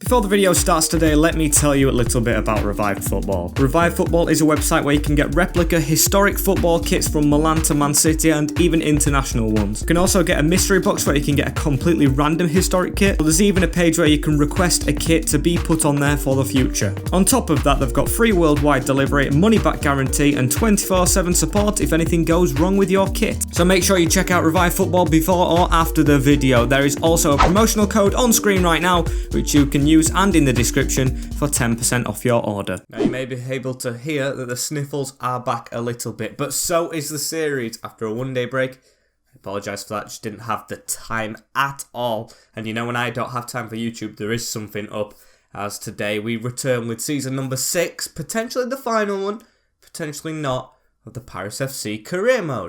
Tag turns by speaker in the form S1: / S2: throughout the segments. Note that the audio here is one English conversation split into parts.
S1: Before the video starts today, let me tell you a little bit about Revive Football. Revive Football is a website where you can get replica historic football kits from Milan to Man City and even international ones. You can also get a mystery box where you can get a completely random historic kit. There's even a page where you can request a kit to be put on there for the future. On top of that, they've got free worldwide delivery, money back guarantee and 24/7 support if anything goes wrong with your kit. So make sure you check out Revive Football before or after the video. There is also a promotional code on screen right now which you can use and in the description for 10% off your order. Now you may be able to hear that the sniffles are back a little bit, but so is the series after a one-day break. I apologise for that, just didn't have the time at all. And you know, when I don't have time for YouTube, there is something up, as today we return with season number 6, potentially the final one, potentially not, of the Paris FC career mode.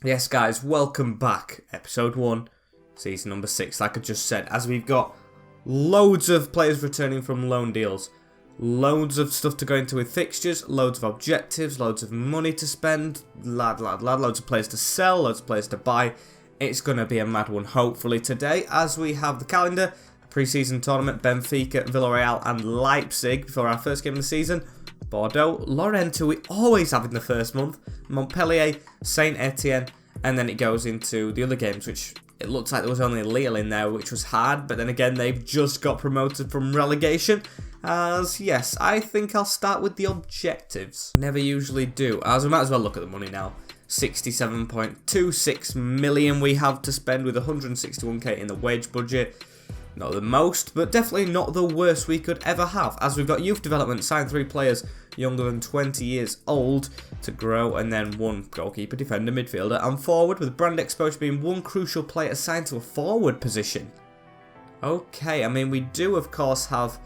S1: Yes guys, welcome back, episode 1, season number 6, like I just said, as we've got loads of players returning from loan deals, loads of stuff to go into with fixtures, loads of objectives, loads of money to spend, loads of players to sell, loads of players to buy. It's going to be a mad one hopefully today, as we have the calendar, pre-season tournament, Benfica, Villarreal and Leipzig before our first game of the season. Bordeaux, Lorient, who we always have in the first month, Montpellier, Saint Etienne, and then it goes into the other games, which it looks like there was only Lille in there, which was hard, but then again, they've just got promoted from relegation, as yes, I think I'll start with the objectives. Never usually do, as we might as well look at the money now. 67.26 million we have to spend with 161k in the wage budget. Not the most, but definitely not the worst we could ever have, as we've got youth development, signed 3 players younger than 20 years old to grow, and then 1 goalkeeper, defender, midfielder and forward, with brand exposure being 1 crucial player assigned to a forward position. Okay, I mean we do of course have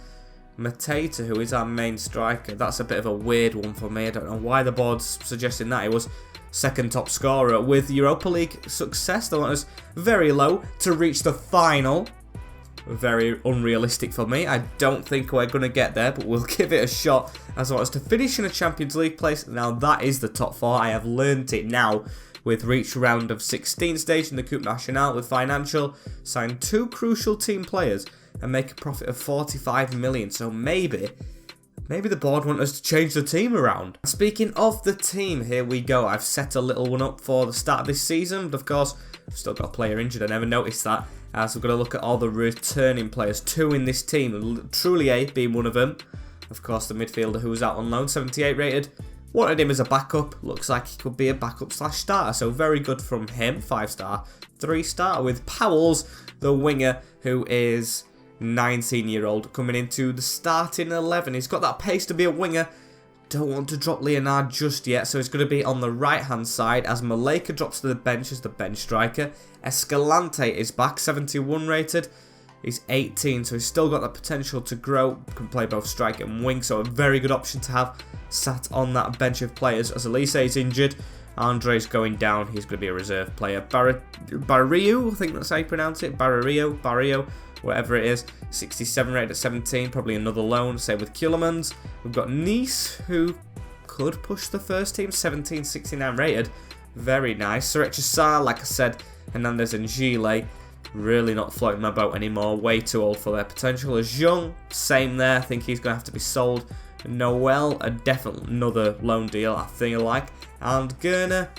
S1: Mateta, who is our main striker. That's a bit of a weird one for me. I don't know why the board's suggesting that. He was second top scorer with Europa League success. They want us very low to reach the final. Very unrealistic for me. I don't think we're going to get there, but we'll give it a shot, as I want us to finish in a Champions League place. Now that is the top 4. I have learnt it now with reach round of 16 stage in the Coupe Nationale with financial, sign 2 crucial team players and make a profit of 45 million. So maybe the board want us to change the team around. Speaking of the team, here we go. I've set a little one up for the start of this season, but of course I've still got a player injured. I never noticed that. So we're going to look at all the returning players, 2 in this team, Trulier being one of them. Of course, the midfielder who was out on loan, 78 rated. Wanted him as a backup. Looks like he could be a backup / starter, so very good from him. 5-star, 3-star with Powells, the winger, who is 19-year-old, coming into the starting 11. He's got that pace to be a winger. Don't want to drop Leonard just yet, so he's going to be on the right-hand side as Maleka drops to the bench as the bench striker. Escalante is back, 71 rated. He's 18, so he's still got the potential to grow. Can play both strike and wing, so a very good option to have sat on that bench of players. As Elise is injured, Andre's going down. He's going to be a reserve player. Barrio, I think that's how you pronounce it. Barrio, whatever it is. 67 rated at 17, probably another loan. Same with Keulemans. We've got Nice, who could push the first team, 17, 69 rated. Very nice. Surecha Sarr, like I said, Hernandez and Gile, really not floating my boat anymore. Way too old for their potential. As Young, same there. I think he's going to have to be sold. Noel, a definite another loan deal, I think I like. And Gurner,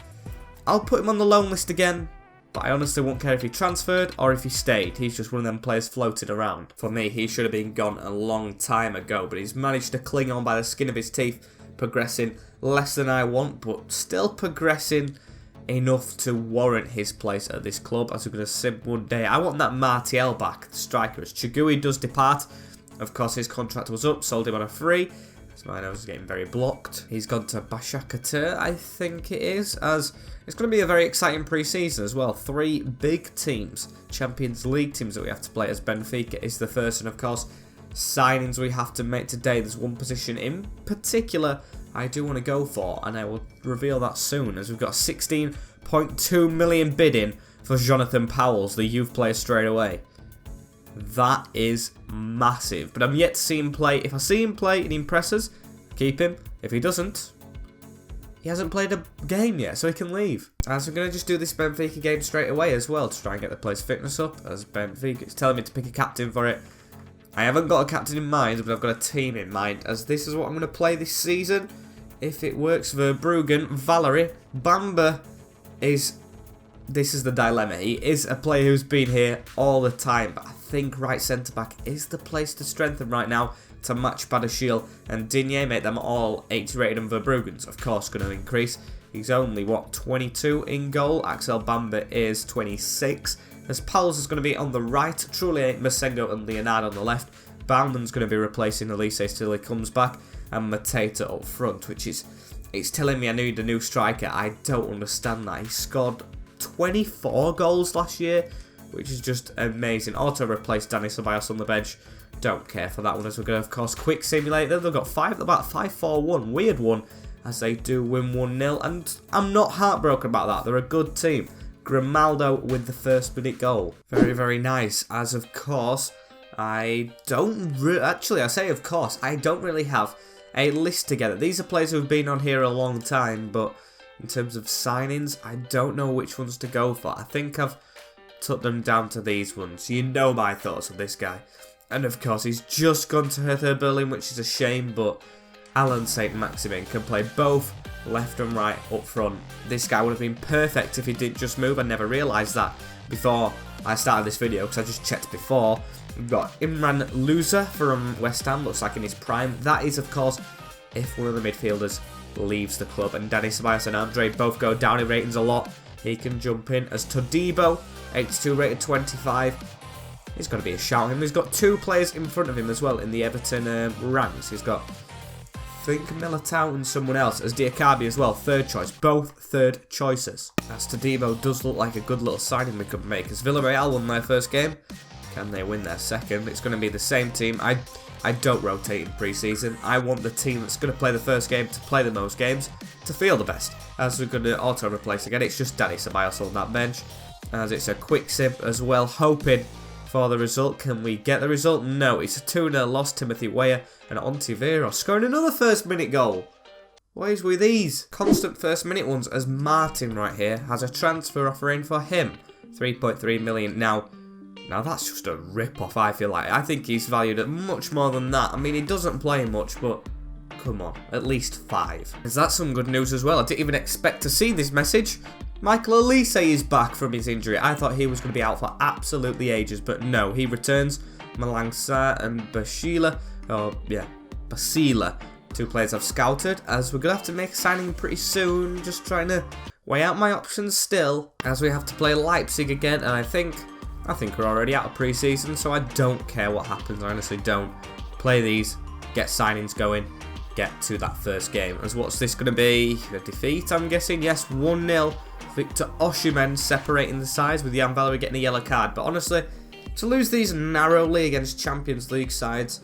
S1: I'll put him on the loan list again, but I honestly won't care if he transferred or if he stayed. He's just one of them players floated around. For me, he should have been gone a long time ago, but he's managed to cling on by the skin of his teeth, progressing less than I want, but still progressing enough to warrant his place at this club, as we're going to see one day. I want that Martial back, the striker, as Chigui does depart. Of course, his contract was up, sold him on a free. So my nose is getting very blocked. He's gone to Başakşehir, I think it is, as it's going to be a very exciting pre-season as well. 3 big teams, Champions League teams that we have to play, as Benfica is the first, and of course, signings we have to make today. There's one position in particular I do want to go for, and I will reveal that soon, as we've got 16.2 million bidding for Jonathan Powells, the youth player, straight away. That is massive. But I'm yet to see him play. If I see him play and he impresses, keep him. If he doesn't, he hasn't played a game yet, so he can leave. So I'm going to just do this Benfica game straight away as well to try and get the player's fitness up, as Benfica is telling me to pick a captain for it. I haven't got a captain in mind, but I've got a team in mind, as this is what I'm going to play this season. If it works, Verbruggen, Valerie, Bamba is... This is the dilemma. He is a player who's been here all the time, but I think right centre-back is the place to strengthen right now to match Badashil and Digne, make them all 80 rated, and Verbruggen's of course going to increase. He's only, what, 22 in goal. Axel Bamba is 26. As Pauls is going to be on the right, Trulli, Masengo and Leonardo on the left. Bauman's going to be replacing Elise till he comes back, and Mateta up front, which is, it's telling me I need a new striker. I don't understand that. He scored 24 goals last year, which is just amazing. Auto replace Dani Ceballos on the bench. Don't care for that one, as we're going to, of course, quick simulate them. They've got about 5-4-1, weird one, as they do win 1-0, and I'm not heartbroken about that. They're a good team. Grimaldo with the first minute goal. Very, very nice, as of course, I don't really have a list together. These are players who have been on here a long time, but in terms of signings, I don't know which ones to go for. I think I've took them down to these ones. You know my thoughts on this guy. And of course, he's just gone to Hertha Berlin, which is a shame, but Alan St. Maximin can play both left and right up front. This guy would have been perfect if he didn't just move. I never realised that before I started this video, because I just checked before. We've got Imran Louza from West Ham, looks like in his prime. That is, of course, if one of the midfielders leaves the club. And Dani Ceballos and Andre both go down in ratings a lot. He can jump in as Todibo, 82 rated 25. He's got to be a shout. He's got two players in front of him as well in the Everton ranks. He's got, I think, Militao and someone else as Diakabi as well, third choice. Both third choices. As Todibo does look like a good little signing we could make. As Villarreal won their first game, can they win their second? It's going to be the same team. I don't rotate in pre-season. I want the team that's going to play the first game to play the most games to feel the best. As we're going to auto-replace again, it's just Dani Ceballos on that bench. As it's a quick sip as well, hoping for the result. Can we get the result? No, it's a 2-0 loss. Timothy Weah and Ontiveros scoring another first minute goal. What is with these constant first minute ones, as Martin right here has a transfer offer in for him. 3.3 million. Now that's just a rip-off, I feel like. I think he's valued at much more than that. I mean, he doesn't play much, but come on, at least 5. Is that some good news as well? I didn't even expect to see this message. Michael Elise is back from his injury. I thought he was going to be out for absolutely ages, but no, he returns. Malangsa and Basila, two players I've scouted, as we're going to have to make a signing pretty soon. Just trying to weigh out my options still, as we have to play Leipzig again, and I think we're already out of pre-season, so I don't care what happens. I honestly don't. Play these, get signings going, get to that first game. As what's this going to be? A defeat, I'm guessing? Yes, 1-0. Victor Osimhen separating the sides, with Jan Valery getting a yellow card. But honestly, to lose these narrowly against Champions League sides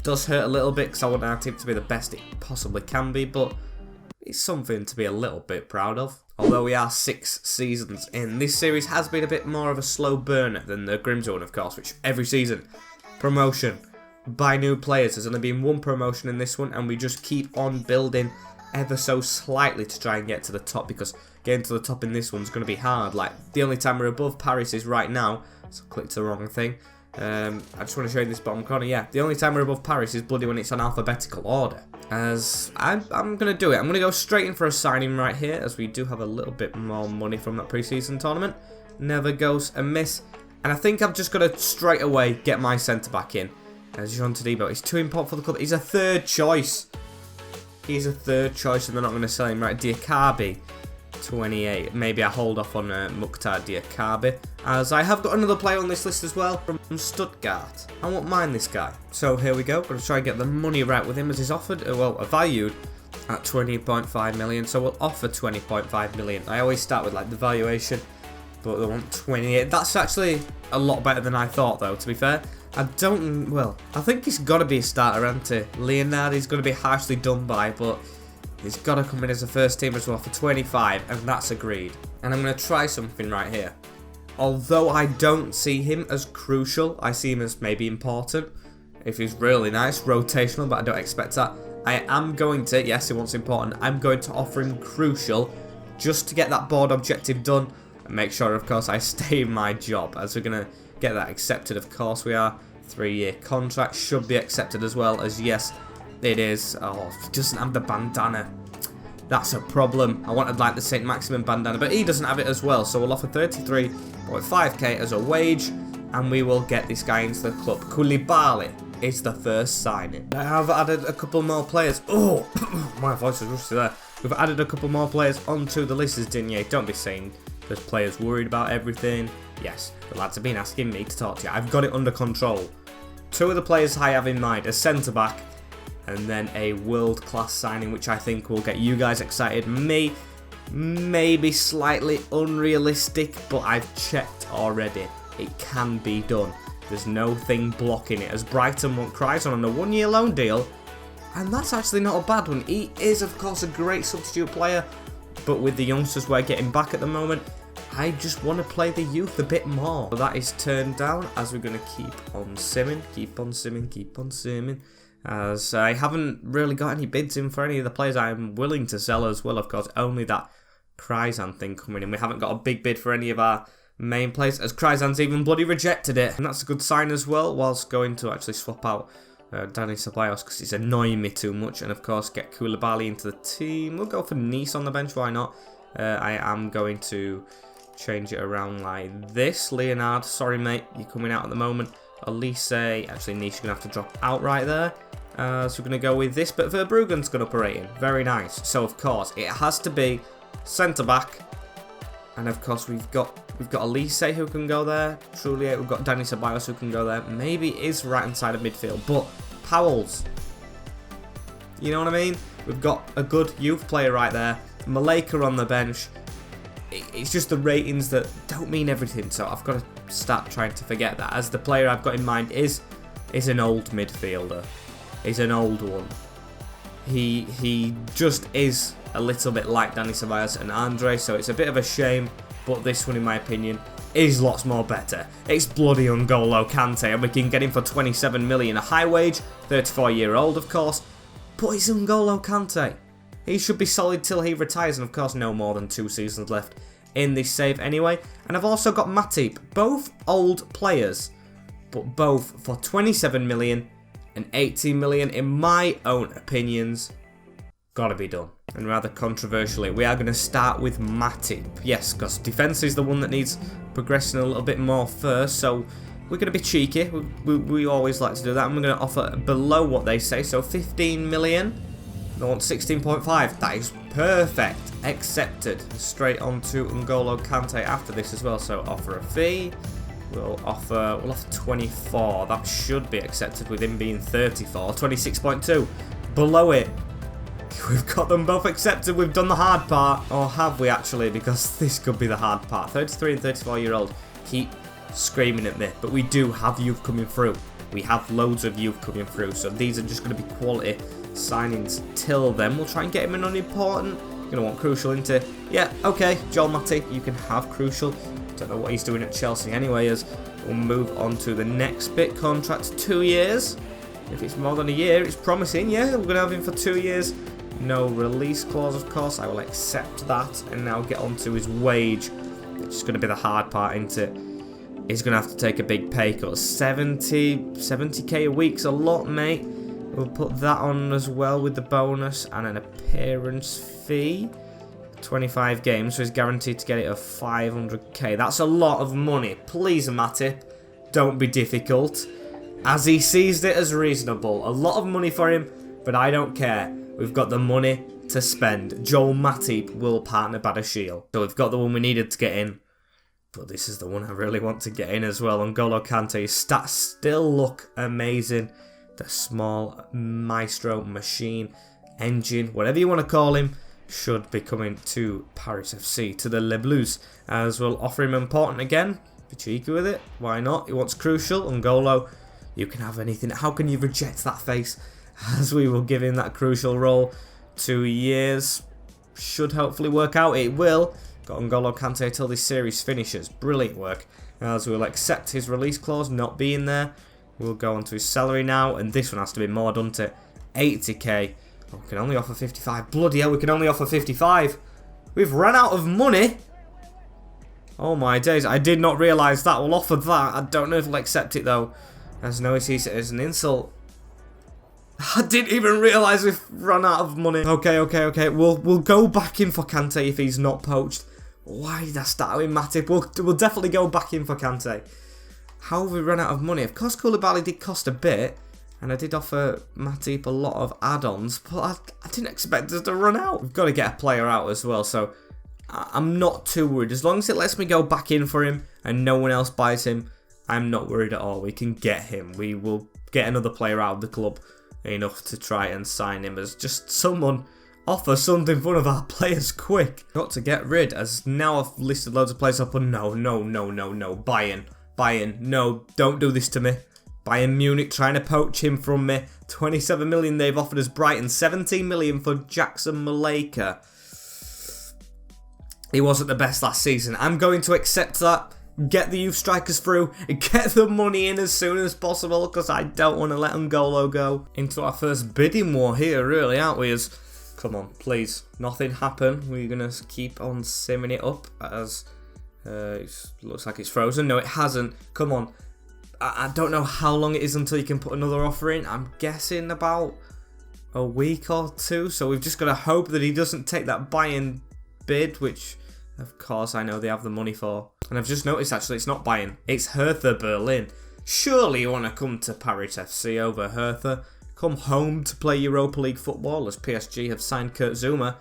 S1: does hurt a little bit, because I want our team to be the best it possibly can be, but it's something to be a little bit proud of. Although we are 6 seasons in, this series has been a bit more of a slow burner than the Grimms one, of course, which every season, promotion, buy new players. There's only been one promotion in this one, and we just keep on building ever so slightly to try and get to the top, because getting to the top in this one's going to be hard. Like, the only time we're above Paris is right now, so I clicked the wrong thing. I just want to show you this bottom corner. Yeah, the only time we're above Paris is bloody when it's on alphabetical order. As I'm going to do it. I'm going to go straight in for a signing right here, as we do have a little bit more money from that pre-season tournament. Never goes amiss. And I think I'm just going to straight away get my centre-back in. As Jean Todibo, he's too important for the club. He's a third choice. He's a third choice, and they're not going to sell him. Right, Diakabi, 28. Maybe I hold off on Mukhtar Diakabi, as I have got another player on this list as well from Stuttgart. I won't mind this guy. So here we go. Going to try and get the money right with him, as he's offered, valued at 20.5 million. So we'll offer 20.5 million. I always start with like the valuation, but they want 28. That's actually a lot better than I thought, though, to be fair. I think he's got to be a starter, hasn't he? Leonardo's going to be harshly done by, but he's got to come in as a first team as well for 25, and that's agreed. And I'm going to try something right here. although I don't see him as crucial, I see him as maybe important. If he's really nice, rotational, but I don't expect that. I am going to, yes, he wants important, I'm going to offer him crucial just to get that board objective done and make sure, of course, I stay in my job, as we're going to get that accepted, of course we are. 3-year contract should be accepted as well, as yes, it is. Oh, he doesn't have the bandana. That's a problem. I wanted like the St. Maximin bandana, but he doesn't have it as well, so we'll offer 33.5k as a wage, and we will get this guy into the club. Koulibaly is the first signing. I have added a couple more players. Oh, my voice is rusty there. We've added a couple more players onto the list as Digne. Don't be saying there's players worried about everything. Yes, the lads have been asking me to talk to you. I've got it under control. 2 of the players I have in mind, a centre-back and then a world-class signing, which I think will get you guys excited. Me, maybe slightly unrealistic, but I've checked already. It can be done. There's no thing blocking it, as Brighton want Kryzon on a 1-year loan deal, and that's actually not a bad one. He is, of course, a great substitute player, but with the youngsters we're getting back at the moment, I just want to play the youth a bit more. So that is turned down, as we're going to keep on simming, keep on simming, as I haven't really got any bids in for any of the players I'm willing to sell as well. Of course, only that Kryzon thing coming in. We haven't got a big bid for any of our main players, as Kryzon's even bloody rejected it. And that's a good sign as well, whilst going to actually swap out Dani Ceballos, because he's annoying me too much. And of course, get Koulibaly into the team. We'll go for Nice on the bench, why not? I am going to change it around like this. Leonard, sorry mate, you're coming out at the moment. Elise, actually Nice, you're going to have to drop out right there. So we're going to go with this, but Verbruggen's going up a rating. Very nice. So of course, it has to be centre-back. And of course, we've got Elise who can go there. Truly, we've got Dani Ceballos who can go there. Maybe is right-hand side of midfield, but Powell's. You know what I mean? We've got a good youth player right there. Maleka on the bench. It's just the ratings that don't mean everything, so I've got to start trying to forget that, as the player I've got in mind is an old midfielder. He's an old one. He just is a little bit like Dani Ceballos and Andre, so it's a bit of a shame, but this one, in my opinion, is lots more better. It's bloody N'Golo Kante, and we can get him for 27 million, a high wage, 34-year-old, of course, but it's N'Golo Kante. He should be solid till he retires, and of course no more than 2 seasons left in this save anyway. And I've also got Matip, both old players, but both for 27 million and 18 million, in my own opinions, gotta be done. And rather controversially, we are going to start with Matip. Yes, because defence is the one that needs progressing a little bit more first, so we're going to be cheeky. We always like to do that, and we're going to offer below what they say, so 15 million. They want 16.5. That is perfect. Accepted. Straight on to N'Golo Kante after this as well. So offer a fee. We'll offer 24. That should be accepted with him being 34. 26.2. Below it. We've got them both accepted. We've done the hard part. Or have we actually? Because this could be the hard part. 33 and 34-year-old keep screaming at me. But we do have youth coming through. We have loads of youth coming through. So these are just going to be quality signings till then. We'll try and get him in unimportant. Going to want crucial into. Yeah, okay, Joel Matip, you can have crucial. Don't know what he's doing at Chelsea anyway, as we'll move on to the next bit. Contract 2 years. If it's more than a year, it's promising. Yeah, we're going to have him for 2 years. No release clause, of course. I will accept that. And now get on to his wage, which is going to be the hard part, isn't it? He's going to have to take a big pay cut. 70k a week's a lot, mate. We'll put that on as well with the bonus and an appearance fee. 25 games, so he's guaranteed to get it of 500k. That's a lot of money. Please, Matip, don't be difficult, as he sees it as reasonable. A lot of money for him, but I don't care. We've got the money to spend. Joel Matip will partner Badiashile. So we've got the one we needed to get in, but this is the one I really want to get in as well. N'Golo Kante's stats still look amazing. The small maestro machine engine, whatever you want to call him, should be coming to Paris FC, to the Les Bleus, as we'll offer him important again. Be cheeky with it, why not? He wants crucial. N'Golo, you can have anything. How can you reject that face? As we will give him that crucial role. 2 years should hopefully work out. It will, Got N'Golo Kante till this series finishes. Brilliant work. As we'll accept his release clause not being there. We'll go on to his salary now, and this one has to be more, doesn't it? 80k. Oh, we can only offer 55. Bloody hell, we can only offer 55. We've run out of money. Oh my days, I did not realise that we'll offer that. I don't know if we'll accept it though. As no, he sees it as an insult. I didn't even realise we've run out of money. Okay. We'll go back in for Kante if he's not poached. Why did I start with Matip? We'll definitely go back in for Kante. How have we run out of money? Of course, Koulibaly did cost a bit. And I did offer Matip a lot of add-ons. But I didn't expect us to run out. We've got to get a player out as well. So I'm not too worried. As long as it lets me go back in for him and no one else buys him, I'm not worried at all. We can get him. We will get another player out of the club enough to try and sign him. As just someone offer something for one of our players quick. Got to get rid, as now I've listed loads of players up. But no. Bayern, no, don't do this to me. Bayern Munich trying to poach him from me. 27 million they've offered us Brighton. 17 million for Jackson Maleka. He wasn't the best last season. I'm going to accept that. Get the youth strikers through. Get the money in as soon as possible, because I don't want to let N'Golo go. Into our first bidding war here, really, aren't we? Come on, please. Nothing happen. We're going to keep on simming it up as it looks like it's frozen. No, it hasn't. Come on. I don't know how long it is until you can put another offer in. I'm guessing about a week or two. So we've just got to hope that he doesn't take that Bayern bid, which of course I know they have the money for. And I've just noticed actually it's not Bayern, it's Hertha Berlin. Surely you want to come to Paris FC over Hertha. Come home to play Europa League football, as PSG have signed Kurt Zouma.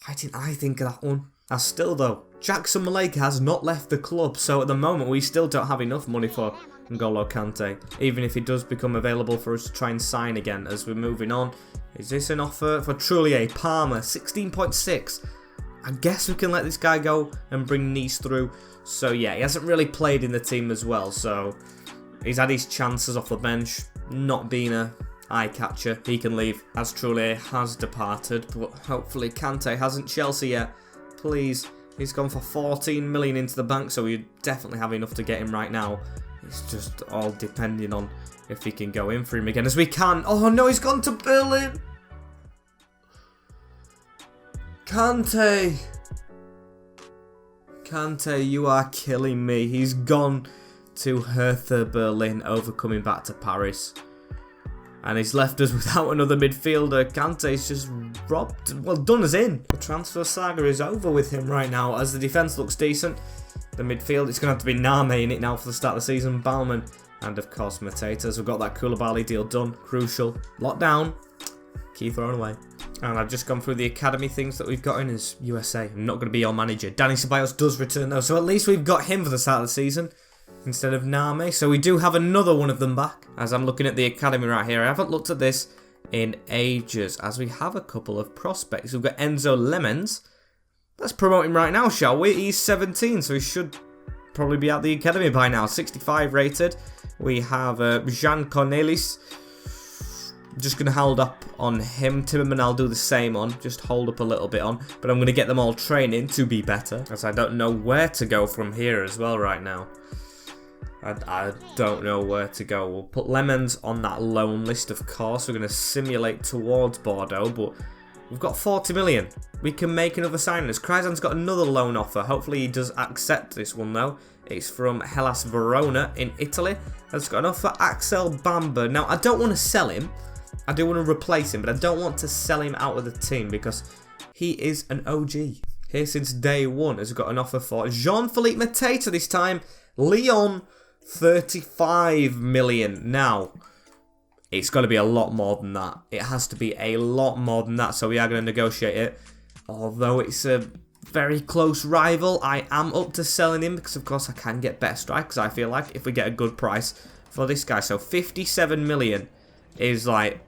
S1: Why didn't I think of that one? As still though, Jackson Maleka has not left the club, so at the moment we still don't have enough money for N'Golo Kante, even if he does become available for us to try and sign again as we're moving on. Is this an offer for Trullier? Palmer, 16.6. I guess we can let this guy go and bring Nice through. So yeah, he hasn't really played in the team as well, so he's had his chances off the bench, not being a eye catcher. He can leave, as Trullier has departed, but hopefully Kante hasn't. Chelsea yet, please. He's gone for 14 million into the bank, so we definitely have enough to get him right now. It's just all depending on if we can go in for him again, as we can. Oh no, he's gone to Berlin. Kante, you are killing me. He's gone to Hertha Berlin over coming back to Paris. And he's left us without another midfielder. Kante's just robbed. Well, done us in. The transfer saga is over with him right now, as the defence looks decent. The midfield, it's going to have to be Name in it now for the start of the season. Baumann, and of course Mateta. We've got that Koulibaly deal done. Crucial. Locked down. Key thrown away. And I've just gone through the academy things that we've got in as USA. I'm not going to be your manager. Danny Ceballos does return though, so at least we've got him for the start of the season instead of Name. So we do have another one of them back. As I'm looking at the academy right here, I haven't looked at this in ages, as we have a couple of prospects. We've got Enzo Lemens. Let's promote him right now, shall we? He's 17, so he should probably be at the academy by now. 65 rated. We have Jean Cornelis. Just going to hold up on him. Timmerman I'll do the same on. Just hold up a little bit on. But I'm going to get them all training to be better, as I don't know where to go from here as well right now. I don't know where to go. We'll put Lemons on that loan list, of course. We're going to simulate towards Bordeaux, but we've got 40 million. We can make another signing. Kryzan's got another loan offer. Hopefully he does accept this one though. It's from Hellas Verona in Italy. Has got an offer. Axel Bamba. Now I don't want to sell him. I do want to replace him, but I don't want to sell him out of the team because he is an OG. Here since day one has got an offer for Jean-Philippe Mateta this time. Lyon, 35 million. Now, it's got to be a lot more than that. It has to be a lot more than that, so we are going to negotiate it. Although it's a very close rival, I am up to selling him because, of course, I can get better strikers, I feel like, if we get a good price for this guy. So 57 million is like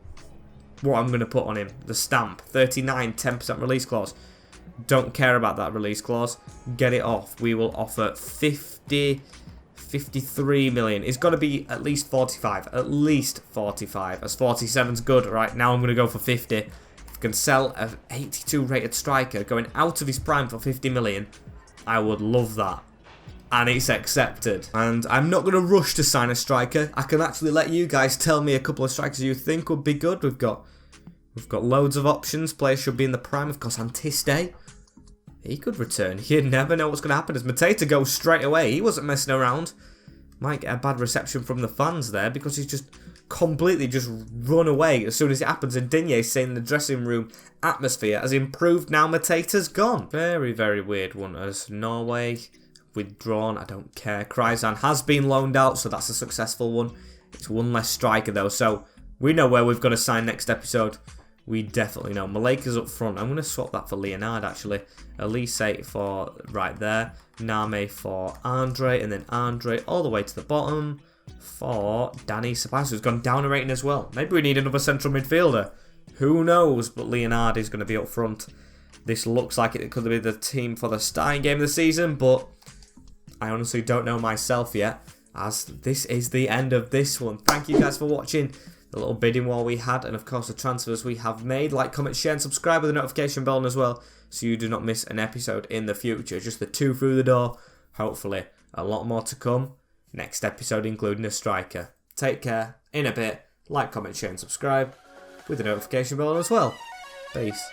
S1: what I'm going to put on him. The stamp. 39, 10% release clause. Don't care about that release clause. Get it off. We will offer 53 million. It's got to be at least 45. At least 45. As 47's good. Right, now I'm going to go for 50. If we can sell an 82 rated striker going out of his prime for 50 million, I would love that. And it's accepted. And I'm not going to rush to sign a striker. I can actually let you guys tell me a couple of strikers you think would be good. We've got loads of options. Players should be in the prime. Of course, Antiste. He could return. You never know what's going to happen as Mateta goes straight away. He wasn't messing around. Might get a bad reception from the fans there because he's just completely just run away as soon as it happens. And Digne's saying the dressing room atmosphere has improved now Mateta's gone. Very, very weird one as Norway withdrawn. I don't care. Kryzan has been loaned out, so that's a successful one. It's one less striker though, so we know where we've got to sign next episode. We definitely know. Maleka's up front. I'm going to swap that for Leonard, actually. Elise for right there. Name for Andre. And then Andre all the way to the bottom for Danny Ceballos, who's gone down a rating as well. Maybe we need another central midfielder. Who knows? But Leonard is going to be up front. This looks like it could be the team for the starting game of the season, but I honestly don't know myself yet, as this is the end of this one. Thank you guys for watching. The little bidding war we had, and of course the transfers we have made. Like, comment, share and subscribe with the notification bell on as well, so you do not miss an episode in the future. Just the 2 through the door. Hopefully a lot more to come. Next episode including a striker. Take care. In a bit. Like, comment, share and subscribe with the notification bell on as well. Peace.